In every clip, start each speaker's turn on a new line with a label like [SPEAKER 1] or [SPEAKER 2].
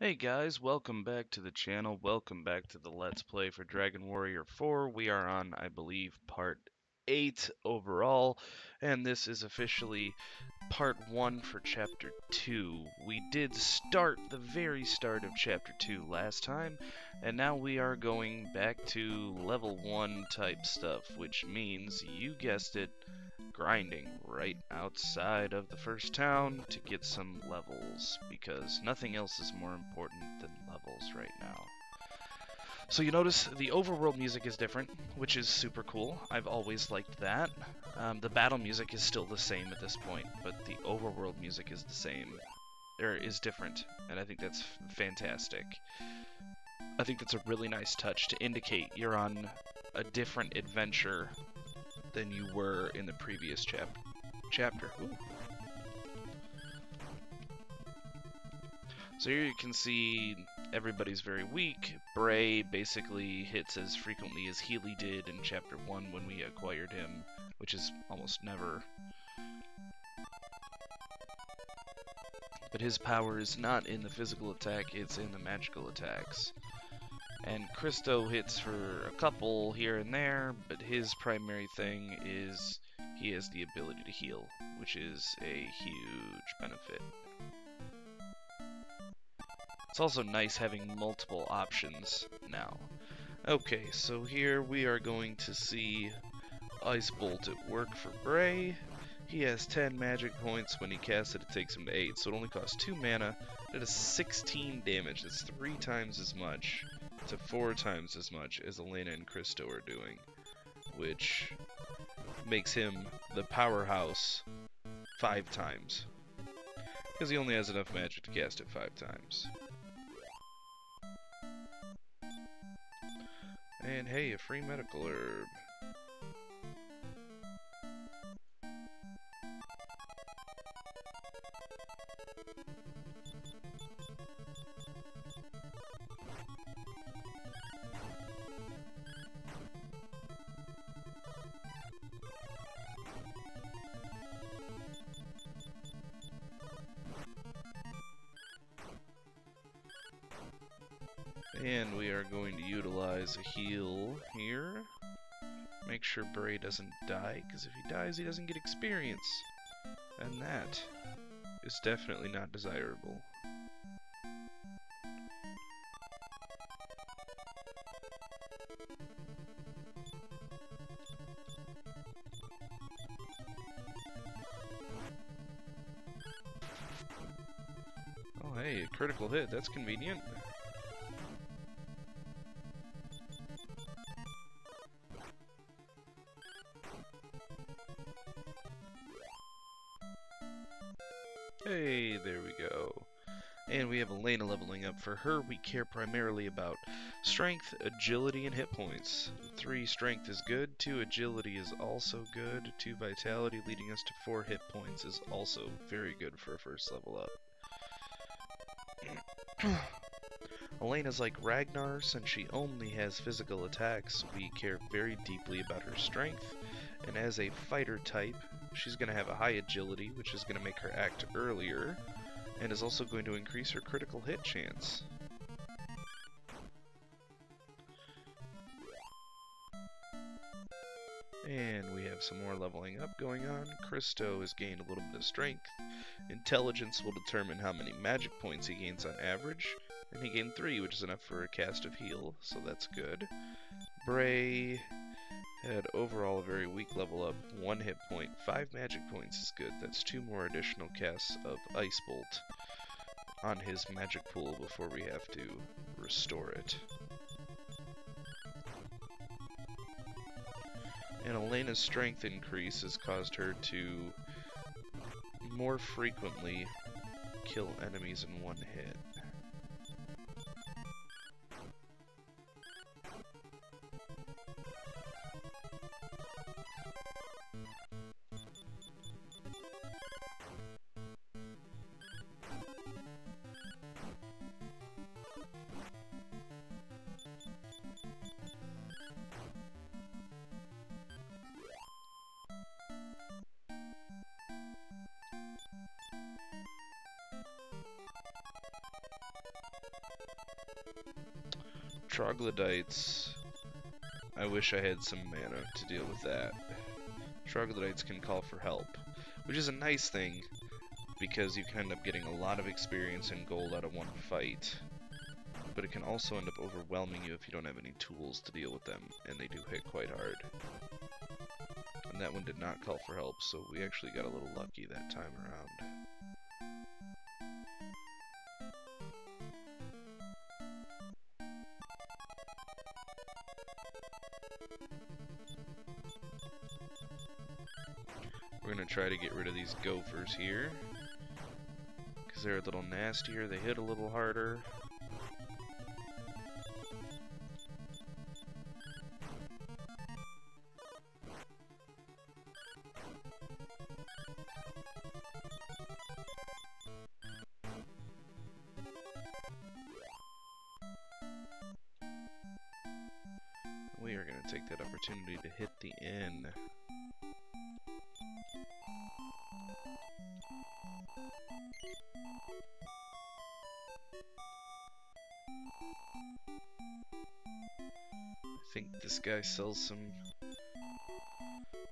[SPEAKER 1] Hey guys, welcome back to the channel. Welcome back to the Let's Play for Dragon Warrior 4. We are on, I believe, part 8 overall, and this is officially part 1 for chapter 2. We did start the very start of chapter 2 last time, and now we are going back to level 1 type stuff, which means, you guessed it, grinding right outside of the first town to get some levels, because nothing else is more important than levels right now. So you notice the overworld music is different, which is super cool. I've always liked that. The battle music is still the same at this point, but the overworld music is the same, or is different, and I think that's fantastic. I think that's a really nice touch to indicate you're on a different adventure than you were in the previous chapter. Ooh. So here you can see everybody's very weak. Bray basically hits as frequently as Healy did in chapter 1 when we acquired him, which is almost never. But his power is not in the physical attack, it's in the magical attacks. And Christo hits for a couple here and there, but his primary thing is he has the ability to heal, which is a huge benefit. It's also nice having multiple options now. Okay, so here we are going to see Ice Bolt at work for Bray. He has 10 magic points. When he casts it, it takes him to 8, so it only costs 2 mana. It does 16 damage. That's 3 times as much to 4 times as much as Elena and Christo are doing, which makes him the powerhouse 5 times, because he only has enough magic to cast it 5 times. And hey, a free medical herb. And we are going to utilize a heal here. Make sure Bray doesn't die, because if he dies, he doesn't get experience. And that is definitely not desirable. Oh hey, a critical hit, that's convenient. Hey, there we go. And we have Elena leveling up. For her, we care primarily about strength, agility, and hit points. 3 strength is good, 2 agility is also good, 2 vitality leading us to 4 hit points is also very good for a first level up. Elena's like Ragnar, since she only has physical attacks, we care very deeply about her strength, and as a fighter type, she's going to have a high agility, which is going to make her act earlier, and is also going to increase her critical hit chance. And we have some more leveling up going on. Christo has gained a little bit of strength. Intelligence will determine how many magic points he gains on average, and he gained 3, which is enough for a cast of heal, so that's good. Bray had overall a very weak level up, 1 hit point, 5 magic points is good. That's 2 more additional casts of Ice Bolt on his magic pool before we have to restore it. And Elena's strength increase has caused her to more frequently kill enemies in 1 hit. Troglodytes. I wish I had some mana to deal with that. Troglodytes can call for help, which is a nice thing because you can end up getting a lot of experience and gold out of one fight. But it can also end up overwhelming you if you don't have any tools to deal with them, and they do hit quite hard. And that one did not call for help, so we actually got a little lucky that time around. We're going to try to get rid of these gophers here, because they're a little nastier, they hit a little harder. We are going to take that opportunity to hit the inn. I think this guy sells some...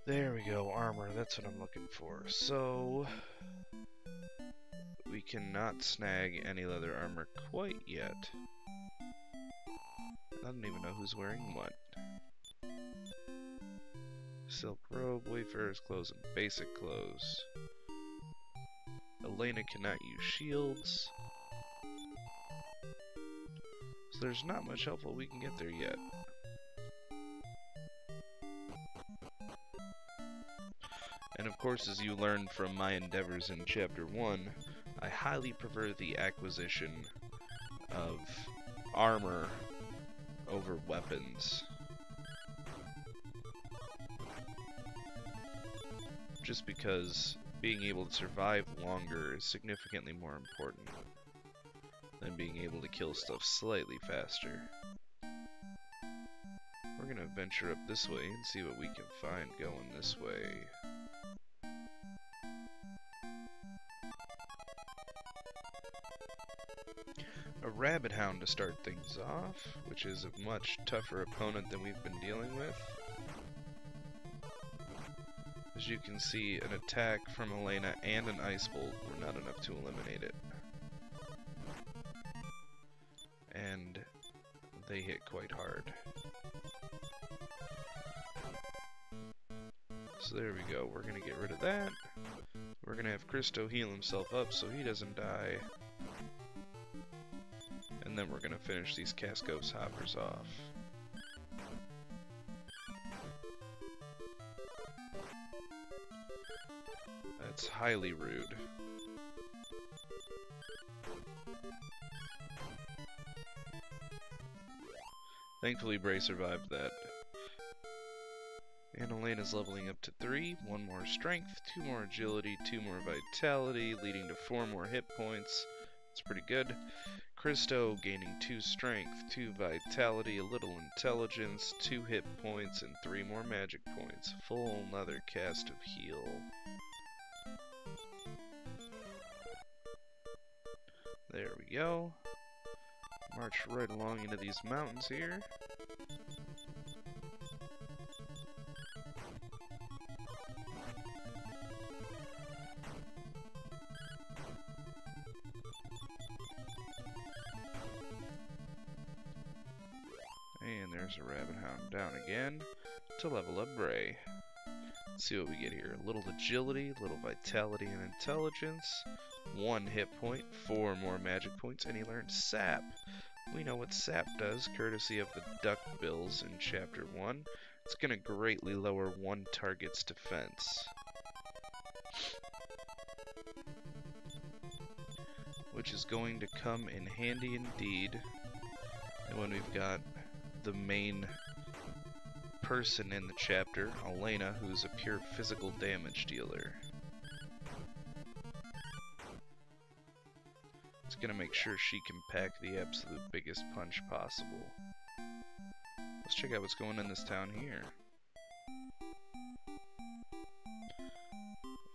[SPEAKER 1] There we go, armor, that's what I'm looking for. So... we cannot snag any leather armor quite yet. I don't even know who's wearing what. Silk robe, wayfarer's clothes, and basic clothes. Elena cannot use shields. So there's not much help while we can get there yet. And of course, as you learned from my endeavors in Chapter 1, I highly prefer the acquisition of armor over weapons. Just because being able to survive longer is significantly more important than being able to kill stuff slightly faster. We're gonna venture up this way and see what we can find going this way. A rabbit hound to start things off, which is a much tougher opponent than we've been dealing with. As you can see, an attack from Elena and an ice bolt were not enough to eliminate it. And they hit quite hard. So there we go, we're gonna get rid of that. We're gonna have Christo heal himself up so he doesn't die. And then we're gonna finish these Cascos hoppers off. That's highly rude. Thankfully Bray survived that. And Elena's leveling up to 3, 1 more strength, 2 more agility, 2 more vitality, leading to 4 more hit points. It's pretty good. Christo gaining 2 strength, 2 vitality, a little intelligence, 2 hit points, and 3 more magic points. Full another cast of heal. There we go. March right along into these mountains here. And there's a rabbit hound down again to level up Bray. Let's see what we get here. A little agility, a little vitality and intelligence. 1 hit point, 4 more magic points, and he learned Sap. We know what Sap does, courtesy of the duck bills in Chapter 1. It's going to greatly lower one target's defense. Which is going to come in handy indeed. And when we've got the main person in the chapter, Elena, who's a pure physical damage dealer. It's gonna make sure she can pack the absolute biggest punch possible. Let's check out what's going on in this town here.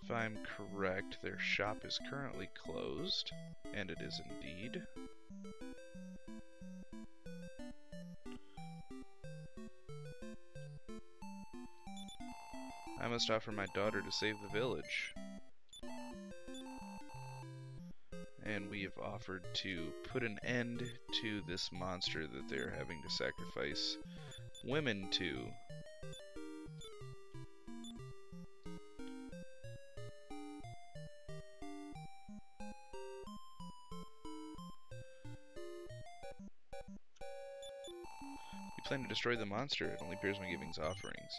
[SPEAKER 1] If I'm correct, their shop is currently closed, and it is indeed. I must offer my daughter to save the village. And we have offered to put an end to this monster that they're having to sacrifice women to. You plan to destroy the monster. It only appears when giving offerings.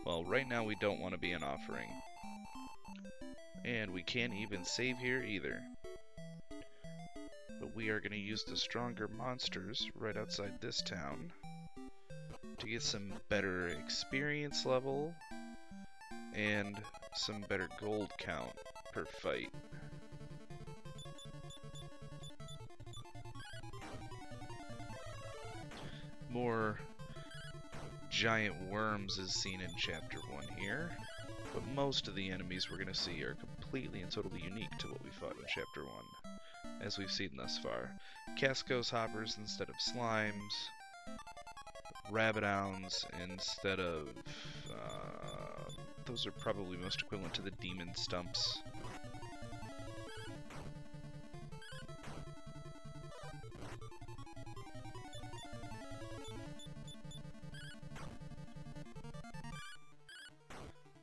[SPEAKER 1] Well, right now we don't want to be an offering. And we can't even save here either. But we are going to use the stronger monsters right outside this town to get some better experience level and some better gold count per fight. More giant worms is seen in Chapter 1 here, but most of the enemies we're going to see are completely and totally unique to what we fought in Chapter 1, as we've seen thus far. Cascos hoppers instead of slimes, rabbit-hounds instead of... those are probably most equivalent to the demon stumps.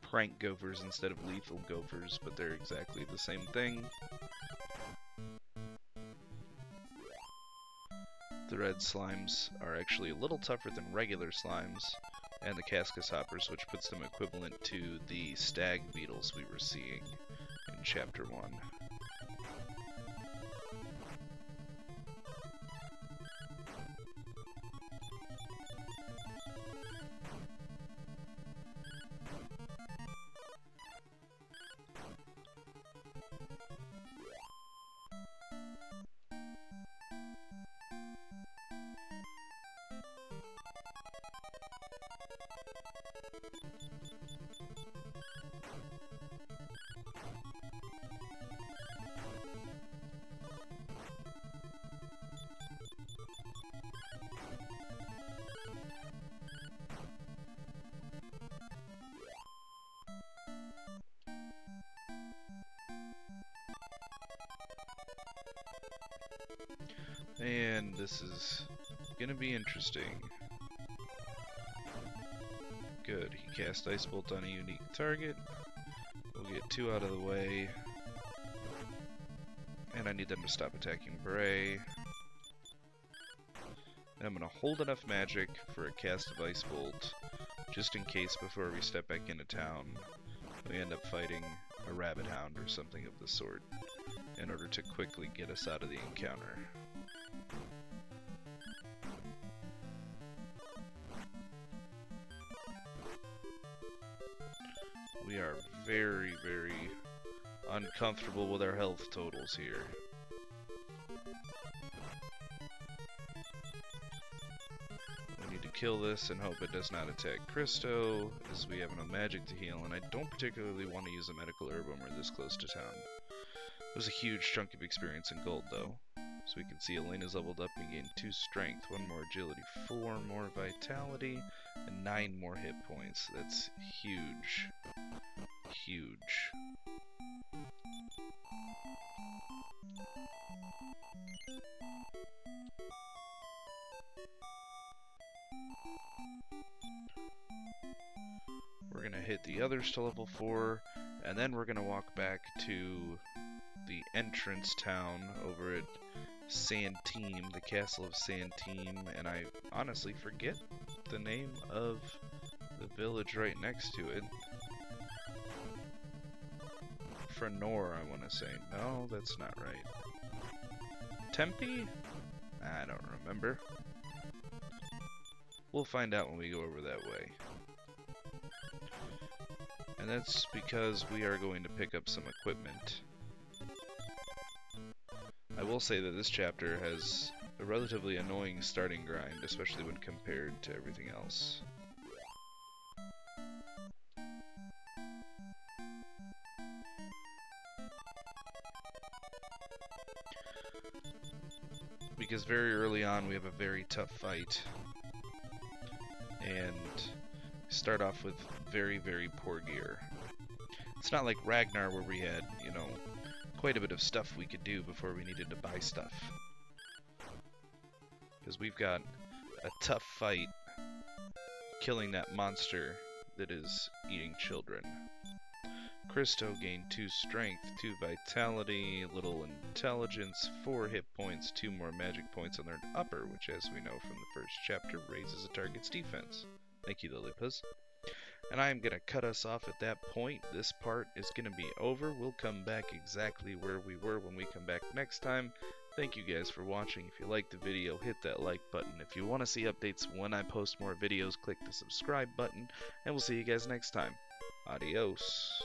[SPEAKER 1] Prank gophers instead of lethal gophers, but they're exactly the same thing. The red slimes are actually a little tougher than regular slimes, and the Cascus hoppers, which puts them equivalent to the stag beetles we were seeing in Chapter 1. And this is gonna be interesting. Good, he cast Ice Bolt on a unique target. We'll get 2 out of the way. And I need them to stop attacking Bray. And I'm gonna hold enough magic for a cast of Ice Bolt, just in case before we step back into town we end up fighting a rabbit hound or something of the sort, in order to quickly get us out of the encounter. We are very, very uncomfortable with our health totals here. We need to kill this and hope it does not attack Christo, as we have no magic to heal, and I don't particularly want to use a medical herb when we're this close to town. It was a huge chunk of experience in gold, though. So we can see Elena's leveled up and gained 2 strength, 1 more agility, 4 more vitality, and 9 more hit points. That's huge. Huge. We're gonna hit the others to level 4, and then we're gonna walk back to the entrance town over at Santime, the castle of Santime, and I honestly forget the name of the village right next to it. Frenor, I want to say. No, that's not right. Tempe? I don't remember. We'll find out when we go over that way. And that's because we are going to pick up some equipment. I will say that this chapter has a relatively annoying starting grind, especially when compared to everything else. Because very early on we have a very tough fight, and start off with very, very poor gear. It's not like Ragnar where we had, you know, quite a bit of stuff we could do before we needed to buy stuff. Because we've got a tough fight killing that monster that is eating children. Christo gained 2 strength, 2 vitality, little intelligence, 4 hit points, 2 more magic points on their upper, which as we know from the first chapter raises a target's defense. Thank you, Lillipuz. And I am going to cut us off at that point. This part is going to be over. We'll come back exactly where we were when we come back next time. Thank you guys for watching. If you liked the video, hit that like button. If you want to see updates when I post more videos, click the subscribe button. And we'll see you guys next time. Adios.